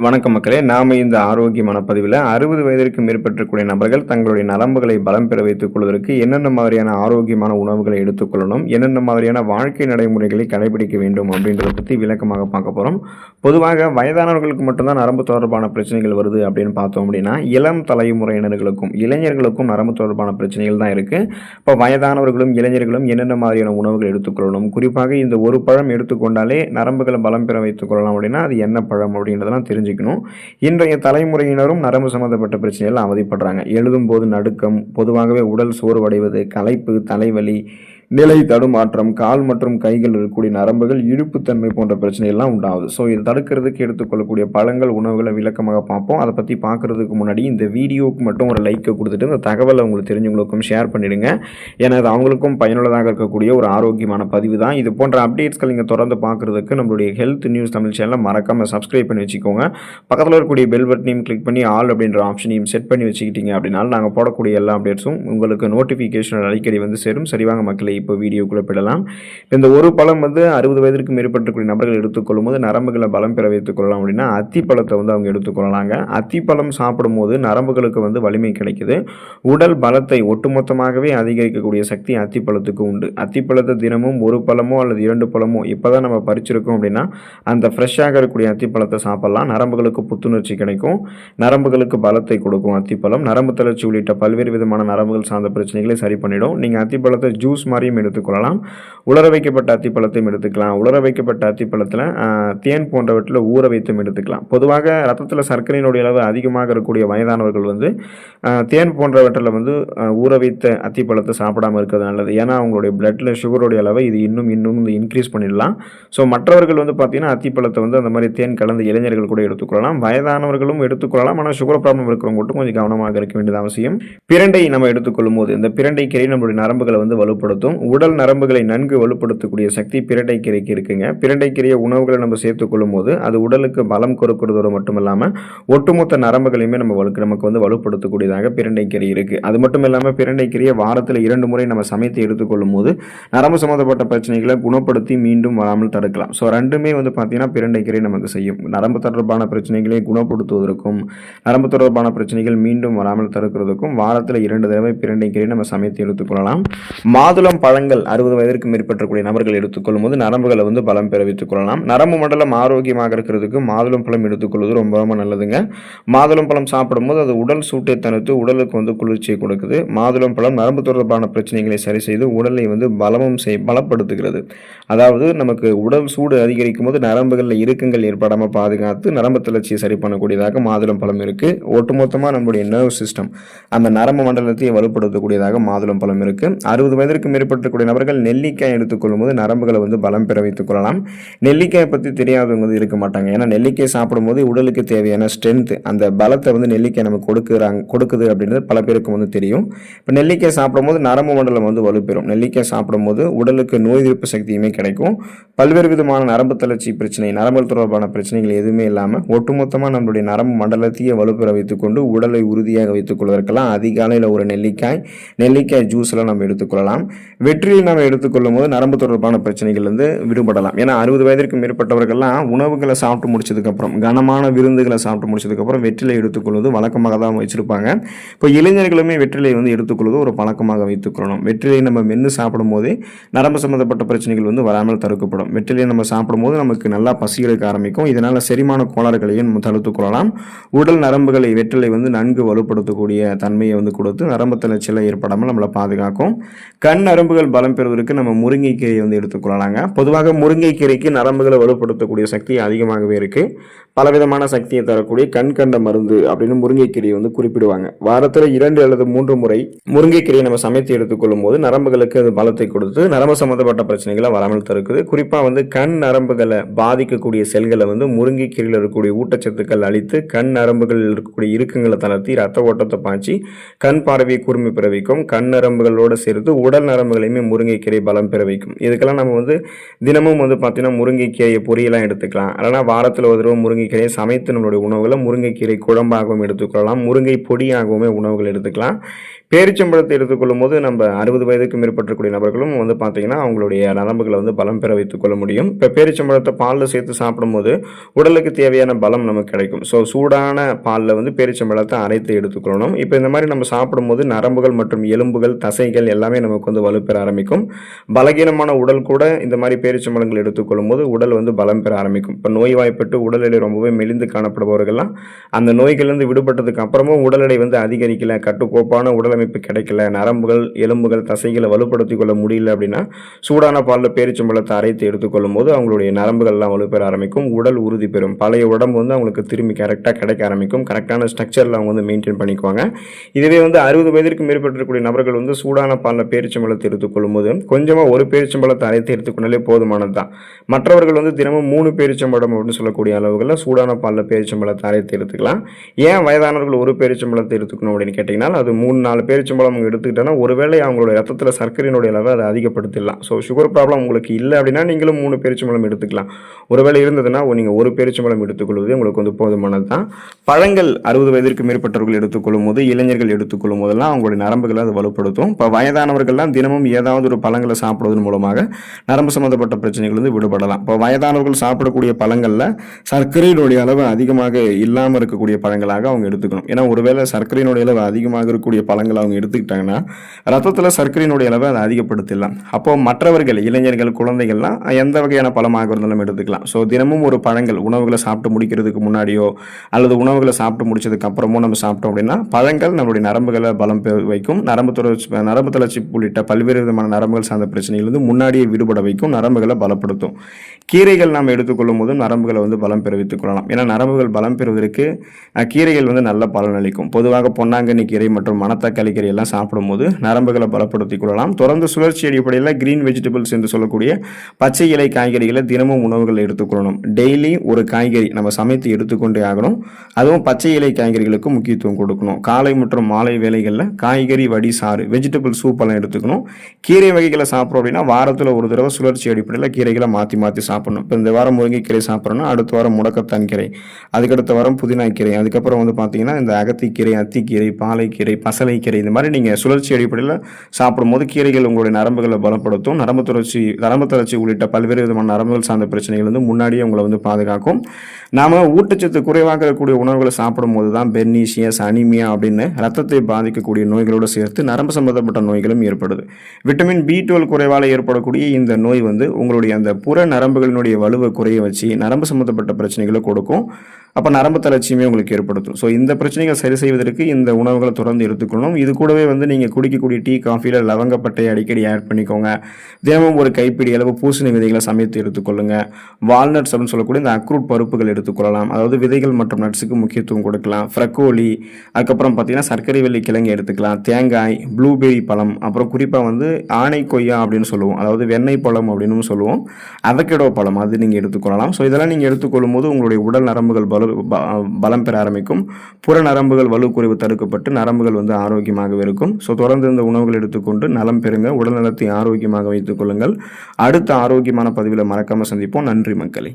வணக்கம் மக்களே, நாம இந்த ஆரோக்கியமான பதிவில் 60 வயதிற்கு மேற்பட்டிருக்கக்கூடிய நபர்கள் தங்களுடைய நரம்புகளை பலம் பெற வைத்துக் கொள்வதற்கு என்னென்ன மாதிரியான ஆரோக்கியமான உணவுகளை எடுத்துக்கொள்ளணும், என்னென்ன மாதிரியான வாழ்க்கை நடைமுறைகளை கடைபிடிக்க வேண்டும் அப்படின்றத பற்றி விளக்கமாக பார்க்க போகிறோம். பொதுவாக வயதானவர்களுக்கு மட்டும்தான் நரம்பு தொடர்பான பிரச்சனைகள் வருது அப்படின்னு பார்த்தோம் அப்படின்னா, இளம் தலைமுறையினர்களுக்கும் இளைஞர்களுக்கும் நரம்பு தொடர்பான பிரச்சனைகள் தான் இருக்குது. இப்போ வயதானவர்களும் இளைஞர்களும் என்னென்ன மாதிரியான உணவுகள் எடுத்துக்கொள்ளணும், குறிப்பாக இந்த ஒரு பழம் எடுத்துக்கொண்டாலே நரம்புகளை பலம் பெற வைத்துக் கொள்ளலாம் அப்படின்னா அது என்ன பழம் அப்படின்றதெல்லாம் தெரிஞ்சுக்கணும். இன்றைய தலைமுறையினரும் நரம்பு சம்பந்தப்பட்ட பிரச்சனைகள் அவதிப்படுறாங்க. எழுதும் போது நடுக்கம், பொதுவாகவே உடல் சோர்வடைவது, களைப்பு, தலைவலி, நிலை தடுமாற்றம், கால் மற்றும் கைகள் இருக்கக்கூடிய நரம்புகள் இழுப்புத்தன்மை போன்ற பிரச்சனைகள்லாம் உண்டாகுது. ஸோ இதை தடுக்கிறதுக்கு எடுத்துக்கொள்ளக்கூடிய பழங்கள், உணவுகளை விளக்கமாக பார்ப்போம். அதை பற்றி பார்க்குறதுக்கு முன்னாடி இந்த வீடியோவுக்கு மட்டும் ஒரு லைக்கை கொடுத்துட்டு இந்த தகவலை உங்களுக்கு தெரிஞ்சவங்களுக்கும் ஷேர் பண்ணிவிடுங்க. ஏன்னா அது அவங்களுக்கும் பயனுள்ளதாக இருக்கக்கூடிய ஒரு ஆரோக்கியமான பதிவு தான். இது போன்ற அப்டேட்ஸ்கள் நீங்கள் தொடர்ந்து பார்க்குறதுக்கு நம்மளுடைய ஹெல்த் நியூஸ் தமிழ் சேனலை மறக்காமல் சப்ஸ்கிரைப் பண்ணி வச்சுக்கோங்க. பக்கத்தில் இருக்கக்கூடிய பெல் பட்டனையும் கிளிக் பண்ணி ஆல் அப்படின்ற ஆப்ஷனையும் செட் பண்ணி வச்சுக்கிட்டீங்க அப்படின்னா நாங்கள் போடக்கூடிய எல்லா அப்டேட்ஸும் உங்களுக்கு நோட்டிஃபிகேஷன் அடிக்கடி வந்து சேரும். சரிவாங்க மக்களை, இப்போ வீடியோக்குள்ளே போயிடலாம். இந்த ஒரு பழம் 60 வயதிற்கு மேற்பட்டக்கூடிய நபர்கள் எடுத்துக்கொள்ளும் போது நரம்புகளை பலம் பெற வைத்துக் கொள்ளலாம் அப்படின்னா அத்திப்பழத்தை அவங்க எடுத்துக்கொள்ளலாங்க. அத்திப்பழம் சாப்பிடும் போது நரம்புகளுக்கு வலிமை கிடைக்குது. உடல் பலத்தை ஒட்டுமொத்தமாகவே அதிகரிக்கக்கூடிய சக்தி அத்திப்பழத்துக்கு உண்டு. அத்திப்பழத்தை தினமும் ஒரு பழமோ அல்லது 2 பழமோ இப்போதான் நம்ம பறிச்சிருக்கோம் அப்படின்னா அந்த ஃப்ரெஷ்ஷாக இருக்கக்கூடிய அத்திப்பழத்தை சாப்பிடலாம். நரம்புகளுக்கு புத்துணர்ச்சி கிடைக்கும், நரம்புகளுக்கு பலத்தை கொடுக்கும். அத்திப்பழம் நரம்பு தளர்ச்சி உள்ளிட்ட பல்வேறு விதமான நரம்புகள் சார்ந்த பிரச்சனைகளை சரி பண்ணிடும். நீங்கள் அத்திப்பழத்தை ஜூஸ் மாதிரியும் எடுத்துக்கொள்ளலாம், உலர வைக்கப்பட்ட அத்திப்பழத்தையும் எடுத்துக்கலாம். உலர வைக்கப்பட்ட அத்திப்பழத்தில் தேன் போன்றவற்றில் ஊற வைத்தும் எடுத்துக்கலாம். பொதுவாக ரத்தத்தில் சர்க்கரையினுடைய அளவு அதிகமாக இருக்கக்கூடிய வயதானவர்கள் தேன் போன்றவற்றில் ஊற வைத்த அத்திப்பழத்தை சாப்பிடாமல் இருக்கிறது நல்லது. ஏன்னா அவங்களுடைய பிளட்டில் சுகருடைய அளவை இது இன்னும் இன்க்ரீஸ் பண்ணிடலாம். ஸோ மற்றவர்கள் பார்த்தீங்கன்னா அத்திப்பழத்தை அந்த மாதிரி தேன் கலந்து இளைஞர்கள் கூட எடுத்துக்கொள்ளலாம், வயதானவர்களும் எடுத்துக்கொள்ளலாம். ஆனால் சுகர் ப்ராப்ளம் இருக்கிறவங்க மட்டும் கொஞ்சம் கவனமாக இருக்க வேண்டியது அவசியம். பிரண்டை நம்ம எடுத்துக்கொள்ளும் போது இந்த பிரண்டை கீரை நம்மளுடைய நரம்புகளை வலுப்படுத்தும். உடல் நரம்புகளை நன்கு வலுப்படுத்தக்கூடிய சக்தி பிரண்டை கீரைக்கு இருக்குங்க. பிரண்டை கீரையை உணவுகளை நம்ம சேர்த்துக் கொள்ளும் போது அது உடலுக்கு பலம் கொடுக்கிறதோடு மட்டும் இல்லாமல் ஒட்டுமொத்த நரம்புகளையுமே நமக்கு வலுப்படுத்தக்கூடியதாக பிரண்டை கீரை இருக்கு. அது மட்டும் இல்லாமல் பிரண்டை கீரையை வாரத்தில் 2 முறை நம்ம சமைத்து எடுத்துக்கொள்ளும் போது நரம்பு சம்பந்தப்பட்ட பிரச்சனைகளை குணப்படுத்தி மீண்டும் வராமல் தடுக்கலாம். ஸோ ரெண்டுமே பார்த்தீங்கன்னா பிரண்டை கீரை நமக்கு செய்யும். நரம்பு தொடர்பான பிரச்சனைகளை குணப்படுத்துவதற்கும் நரம்பு தொடர்பான பிரச்சனைகள் மீண்டும் வராமல் தடுக்கிறதுக்கும் வாரத்தில் 2 தடவை பிரண்டை கீரை நம்ம சமைத்து எடுத்துக்கொள்ளலாம். மாதுளம் பழங்கள் 60 வயதிற்கு மேற்பட்டக்கூடிய நபர்கள் எடுத்துக்கொள்ளும் போது நரம்புகளை பலம் பெற வைத்துக் கொள்ளலாம். நரம்பு மண்டலம் ஆரோக்கியமாக இருக்கிறதுக்கு மாதுளம் பழம் எடுத்துக்கொள்வது ரொம்ப ரொம்ப நல்லதுங்க. மாதுளம் பழம் சாப்பிடும் போது அது உடல் சூட்டை தணித்து உடலுக்கு குளிர்ச்சியை கொடுக்குது. மாதுளம் பழம் நரம்பு தொடர்பான பிரச்சனைகளை சரி செய்து உடலை பலப்படுத்துகிறது. அதாவது நமக்கு உடல் சூடு அதிகரிக்கும் போது நரம்புகளில் இறுக்கங்கள் ஏற்படாமல் பாதுகாத்து நரம்பு தளர்ச்சியை சரி பண்ணக்கூடியதாக மாதுளம் பழம் இருக்கு. ஒட்டுமொத்தமாக நம்முடைய நர்வ் சிஸ்டம், அந்த நரம்பு மண்டலத்தை வலுப்படுத்தக்கூடியதாக மாதுளம் பழம் இருக்கு. 60 வயதிற்கு மேற்பட்டக்கூடிய நபர்கள் நெல்லிக்காய் எடுத்துக்கொள்ளும் போது நரம்புகளை பலம் பெற வைத்துக் கொள்ளலாம். நெல்லிக்காயை பற்றி தெரியாதவங்க இருக்க மாட்டாங்க. ஏன்னா நெல்லிக்காய் சாப்பிடும் போது உடலுக்கு தேவையான ஸ்ட்ரென்த், அந்த பலத்தை நெல்லிக்காய் நமக்கு கொடுக்குது அப்படின்றது பல பேருக்கு தெரியும். இப்போ நெல்லிக்காய் சாப்பிடும் போது நரம்பு மண்டலம் வலுப்பெறும். நெல்லிக்காய் சாப்பிடும் போது உடலுக்கு நோய் எதிர்ப்பு சக்தியுமே கிடைக்கும். பல்வேறு விதமான நரம்பு தளர்ச்சி பிரச்சனை, நரம்பு தொடர்பான பிரச்சனைகள் எதுவுமே இல்லாமல் ஒட்டுமொத்தமாக நம்மளுடைய நரம்பு மண்டலத்தையே வலுப்பெற வைத்துக் கொண்டு உடலை உறுதியாக வைத்துக் கொள்வதற்கெல்லாம் அதிகாலையில் ஒரு நெல்லிக்காய் ஜூஸ் எல்லாம் நம்ம எடுத்துக்கொள்ளலாம். வெற்றிலை நம்ம எடுத்துக்கொள்ளும் போது நரம்பு தொடர்பான பிரச்சனைகள் விடுபடலாம். ஏன்னா 60 வயதிற்கு மேற்பட்டவர்கள்லாம் உணவுகளை சாப்பிட்டு முடிச்சதுக்கப்புறம், கனமான விருந்துகளை சாப்பிட்டு முடிச்சதுக்கப்புறம் வெற்றிலை எடுத்துக்கொள்வது வழக்கமாக தான் வச்சிருப்பாங்க. இப்போ இளைஞர்களுமே வெற்றிலை எடுத்துக்கொள்வது ஒரு பழக்கமாக வைத்துக்கொள்ளணும். வெற்றிலை நம்ம மென்று சாப்பிடும் போதே நரம்பு சம்பந்தப்பட்ட பிரச்சனைகள் வராமல் தடுக்கப்படும். வெற்றிலை நம்ம சாப்பிடும் போது நமக்கு நல்லா பசி எடுக்க ஆரம்பிக்கும். இதனால செரிமான கோளாறுகளையும் நம்ம தடுத்துக் கொள்ளலாம். உடல் நரம்புகளை வெற்றிலை நன்கு வலுப்படுத்தக்கூடிய தன்மையை கொடுத்து நரம்பு தளர்ச்சியில் ஏற்படாமல் நம்மளை பாதுகாக்கும். கண் நரம்புகள் பலம் பெறுவதற்கு நம்ம முருங்கைக்கீரை எடுத்துக்கொள்ளலாங்க. பொதுவாக முருங்கைக்கீரைக்கு நரம்புகளை வலுப்படுத்தக்கூடிய சக்தி அதிகமாகவே இருக்கு. பலவிதமான சக்தியை தரக்கூடிய கண் கண்ட மருந்து அப்படின்னு முருங்கைக்கீரையை குறிப்பிடுவாங்க. வாரத்தில் 2 அல்லது 3 முறை முருங்கைக்கீரையை நம்ம சமைத்து எடுத்துக்கொள்ளும் போது நரம்புகளுக்கு அது பலத்தை கொடுத்து நரம்பு சம்பந்தப்பட்ட பிரச்சனைகளை வராமல் தடுக்குது. குறிப்பாக கண் நரம்புகளை பாதிக்கக்கூடிய செல்களை முருங்கைக்கீரையில் இருக்கக்கூடிய ஊட்டச்சத்துக்கள் அளித்து கண் நரம்புகளில் இருக்கக்கூடிய இறுக்கங்களை தளர்த்தி ரத்த ஓட்டத்தை பாய்ச்சி கண் பார்வையை கூர்மை பெற வைக்கும். கண் நரம்புகளோடு சேர்த்து உடல் நரம்புகளையுமே முருங்கைக்கீரை பலம் பெற வைக்கும். இதுக்கெல்லாம் நம்ம தினமும் பார்த்தீங்கன்னா முருங்கைக்கீரையை பொரியலாம் எடுத்துக்கலாம். அதனால் வாரத்தில் ஒரு தடவை முருங்கை முருங்கைக்கீரையை சமைத்து நம்மளுடைய உணவுகளை முருங்கைக்கீரை குழம்பாகவும் எடுத்துக்கொள்ளலாம், முருங்கை பொடியாகவுமே உணவுகள் எடுத்துக்கலாம். பேரிச்சம்பழத்தை எடுத்துக்கொள்ளும் போது நம்ம 60 வயதுக்கு மேற்பட்டிருக்கக்கூடிய நபர்களும் வந்து பார்த்தீங்கன்னா அவங்களுடைய நரம்புகளை வந்து பலம் பெற வைத்துக் கொள்ள முடியும். இப்போ பேரிச்சம்பழத்தை பாலில் சேர்த்து சாப்பிடும்போது உடலுக்கு தேவையான பலம் நமக்கு கிடைக்கும். ஸோ சூடான பாலில் வந்து பேரிச்சம்பழத்தை அரைத்து எடுத்துக்கொள்ளணும். இப்போ இந்த மாதிரி நம்ம சாப்பிடும்போது நரம்புகள் மற்றும் எலும்புகள் தசைகள் எல்லாமே நமக்கு வந்து வலுப்பெற ஆரம்பிக்கும். பலகீனமான உடல் கூட இந்த மாதிரி பேரிச்சம்பழங்கள் எடுத்துக்கொள்ளும் போது உடல் வந்து பலம் பெற ஆரம்பிக்கும். இப்போ நோய்வாய்ப்பட்டு உடல் எடை ரொம்பவே மெலிந்து காணப்படுபவர்கள்லாம் அந்த நோய்களிலிருந்து விடுபட்டதுக்கு அப்புறமும் உடல் எடை வந்து அதிகரிக்கல, கட்டுக்கோப்பான உடலமைப்பு கிடைக்கல, நரம்புகள் எலும்புகள் தசைகளை வலுப்படுத்திக் கொள்ள முடியல அப்படின்னா சூடான பாலில் பேரிச்சம்பழத்தை அரைத்து எடுத்துக்கொள்ளும் போது அவங்களுடைய நரம்புகள்லாம் வலுப்பெற ஆரம்பிக்கும், உடல் உறுதி பெறும், பழைய உடம்பு வந்து அவங்களுக்கு திரும்பி கரெக்டாக கிடைக்க ஆரம்பிக்கும், கரெக்டான ஸ்ட்ரக்சரில் அவங்க வந்து மெயின்டைன் பண்ணிக்குவாங்க. இதுவே வந்து 60 வயதிற்கு மேற்பட்டிருக்கக்கூடிய நபர்கள் வந்து சூடான பாலில் பேரிச்சம்பழத்தை எடுத்துக்கொள்ளும் போது கொஞ்சமாக ஒரு பேரிச்சம்பழத்தை அரைத்து எடுத்துக்கொண்டாலே போதுமானது தான். மற்றவர்கள் வந்து தினமும் 3 பேரிச்சம்பழம் அப்படின்னு சொல்லக்கூடிய அளவுகளில் சூடான பாலில் பேரிச்சம்பழத்தை அரைத்து எடுத்துக்கலாம். ஏன் வயதானவர்கள் ஒரு பேரிச்சம்பழத்தை எடுத்துக்கணும் அப்படின்னு கேட்டிங்கன்னா, அது 3-4 பேரிச்சம்பழம் அவங்க எடுத்துக்கிட்டோன்னா ஒருவேளை அவங்களோட ரத்தத்தில் சர்க்கரையினுடைய அளவை அதை அதிகப்படுத்திடலாம். ஸோ சுகர் ப்ராப்ளம் உங்களுக்கு இல்லை அப்படின்னா நீங்களும் 3 பேரிச்சம்பழம் எடுத்துக்கலாம். ஒருவேளை இருந்ததுன்னா நீங்கள் ஒரு பேரிச்சம்பழம் எடுத்துக்கொள்வது உங்களுக்கு வந்து போதுமானது தான். பழங்கள் 60 வயதிற்கு மேற்பட்டவர்கள் எடுத்துக்கொள்ளும் போது, இளைஞர்கள் எடுத்துக்கொள்ளும் போதெல்லாம் அவங்களுடைய நரம்புகளை அது வலுப்படுத்தும். இப்போ வயதானவர்கள்லாம் தினமும் ஏதாவது ஒரு பழங்களை சாப்பிடுவதன் மூலமாக நரம்பு சம்பந்தப்பட்ட பிரச்சனைகள் வந்து விடுபடலாம். இப்போ வயதானவர்கள் சாப்பிடக்கூடிய பழங்களில் சர்க்கரையினுடைய அளவு அதிகமாக இல்லாமல் இருக்கக்கூடிய பழங்களாக அவங்க எடுத்துக்கணும். ஏன்னா ஒருவேளை சர்க்கரையினுடைய அளவு அதிகமாக இருக்கக்கூடிய பழங்களை அவங்க எடுத்துக்கிட்டாங்கன்னா ரத்தத்தில் சர்க்கரையினுடைய அளவை அதை அதிகப்படுத்திடலாம். அப்போ மற்றவர்கள் இளைஞர்கள் குழந்தைகள்லாம் எந்த வகையான பழமாக இருந்தாலும் எடுத்துக்கலாம். ஸோ தினமும் ஒரு பழங்கள் உணவுகளை சாப்பிட்டு முடிக்கிறதுக்கு முன்னாடியோ அல்லது உணவுகளை சாப்பிட்டு முடிச்சதுக்கு அப்புறமோ நம்ம சாப்பிட்டோம் அப்படின்னா பழங்கள் நம்மளுடைய நரம்புகளை பலம் வைக்கும், நரம்பு தளர்ச்சி உள்ளிட்ட பல்வேறு விதமான நரம்புகள் சார்ந்த பிரச்சனைகளிலிருந்து முன்னாடியே விடுபட வைக்கும், நரம்புகளை பலப்படுத்தும். கீரைகள் நாம் எடுத்துக்கொள்ளும் போது நரம்புகளை வந்து பலம் பெற வைத்துக் கொள்ளலாம். ஏன்னா நரம்புகள் பலம் பெறுவதற்கு கீரைகள் வந்து நல்ல பலன் அளிக்கும். பொதுவாக பொன்னாங்கண்ணி கீரை மற்றும் மணத்தக்காளி கீரை எல்லாம் சாப்பிடும்போது நரம்புகளை பலப்படுத்திக் கொள்ளலாம். தொடர்ந்து சுழற்சி அடிப்படையில் கிரீன் வெஜிடபிள்ஸ் என்று சொல்லக்கூடிய பச்சை இலை காய்கறிகளை தினமும் உணவுகள் எடுத்துக்கொள்ளணும். டெய்லி ஒரு காய்கறி நம்ம சமைத்து எடுத்துக்கொண்டே ஆகணும். அதுவும் பச்சை இலை காய்கறிகளுக்கு முக்கியத்துவம் கொடுக்கணும். காலை மற்றும் மாலை வேளைகளில் காய்கறி வடி சாறு வெஜிடபிள் சூப் எல்லாம் எடுத்துக்கணும். கீரை வகைகளை சாப்பிட்றோம் அப்படின்னா வாரத்தில் ஒரு தடவை சுழற்சி அடிப்படையில் கீரைகளை மாற்றி மாற்றி சாப்பிடணும். இப்போ இந்த வாரம் முருங்கைக்கீரை சாப்பிட்றோன்னா அடுத்த வாரம் முடக்கத்தான் கீரை, அதுக்கடுத்த வாரம் புதினா கீரை, அதுக்கப்புறம் வந்து பார்த்தீங்கன்னா இந்த அகத்திக்கீரை, அத்திக்கீரை, பாலைக்கீரை, பசலைக்கீரை, இந்த மாதிரி நீங்கள் சுழற்சி அடிப்படையில் சாப்பிடும்போது கீரைகள் உங்களுடைய நரம்புகளை பலப்படுத்தும், நரம்பு தளர்ச்சி உள்ளிட்ட பல்வேறு விதமான நரம்புகள் சார்ந்த பிரச்சனைகள் வந்து முன்னாடியே உங்களை வந்து பாதுகாக்கும். நாம் ஊட்டச்சத்து குறைவாக இருக்கக்கூடிய உணவுகளை சாப்பிடும்போது தான் பெர்னீசியஸ், அனிமியா அப்படின்னு ரத்தத்தை பாதிக்கக்கூடிய நோய்களோடு சேர்த்து நரம்பு சம்பந்தப்பட்ட நோய்களும் ஏற்படுது. விட்டமின் B12 குறைவால் ஏற்படக்கூடிய இந்த நோய் வந்து உங்களுடைய அந்த புற நரம்புகளினுடைய வலுவை குறைய வச்சு நரம்பு சம்பந்தப்பட்ட பிரச்சனைகளை கொடுக்கும். அப்போ நரம்பு தளர்ச்சியுமே உங்களுக்கு ஏற்படுத்தும். ஸோ இந்த பிரச்சனைகள் சரி செய்வதற்கு இந்த உணவுகளை தொடர்ந்து எடுத்துக்கணும். இது கூடவே வந்து நீங்கள் குடிக்கக்கூடிய டீ காஃபியில் லவங்கப்பட்டை அடிக்கடி ஆட் பண்ணிக்கோங்க. தினமும் ஒரு கைப்பிடி அளவு பூசணி விதைகளை சமைத்து எடுத்துக்கொள்ளுங்க. வால்நட்ஸ் அப்படின்னு சொல்லக்கூடிய இந்த அக்ரூட் பருப்புகள் எடுத்துக்கொள்ளலாம். அதாவது விதைகள் மற்றும் நட்ஸுக்கு முக்கியத்துவம் கொடுக்கலாம். ஃப்ரக்கோலி, அதுக்கப்புறம் பார்த்தீங்கன்னா சர்க்கரை வெள்ளி கிழங்கு எடுத்துக்கலாம். தேங்காய், ப்ளூபெரி பழம், அப்புறம் குறிப்பாக வந்து ஆணை கொய்யா அப்படின்னு சொல்லுவோம், அதாவது வெண்ணெய் பழம் அப்படின்னு சொல்லுவோம், அவகேடோ பழம், அது நீங்கள் எடுத்துக்கொள்ளலாம். ஸோ இதெல்லாம் நீங்கள் எடுத்துக்கொள்ளும் போது உங்களுடைய உடல் நரம்புகள் பலம் பெற ஆரம்பிக்கும். புற நரம்புகள் வலுக்குறைவு தடுக்கப்பட்டு நரம்புகள் வந்து ஆரோக்கியமாக இருக்கும். ஸோ தொடர்ந்து இந்த உணவுகள் எடுத்துக்கொண்டு நலம் பெறுங்க, உடல் நலத்தை ஆரோக்கியமாக வைத்துக் கொள்ளுங்கள். அடுத்த ஆரோக்கியமான பதிவில் மறக்காமல் சந்திப்போம். நன்றி மக்களே.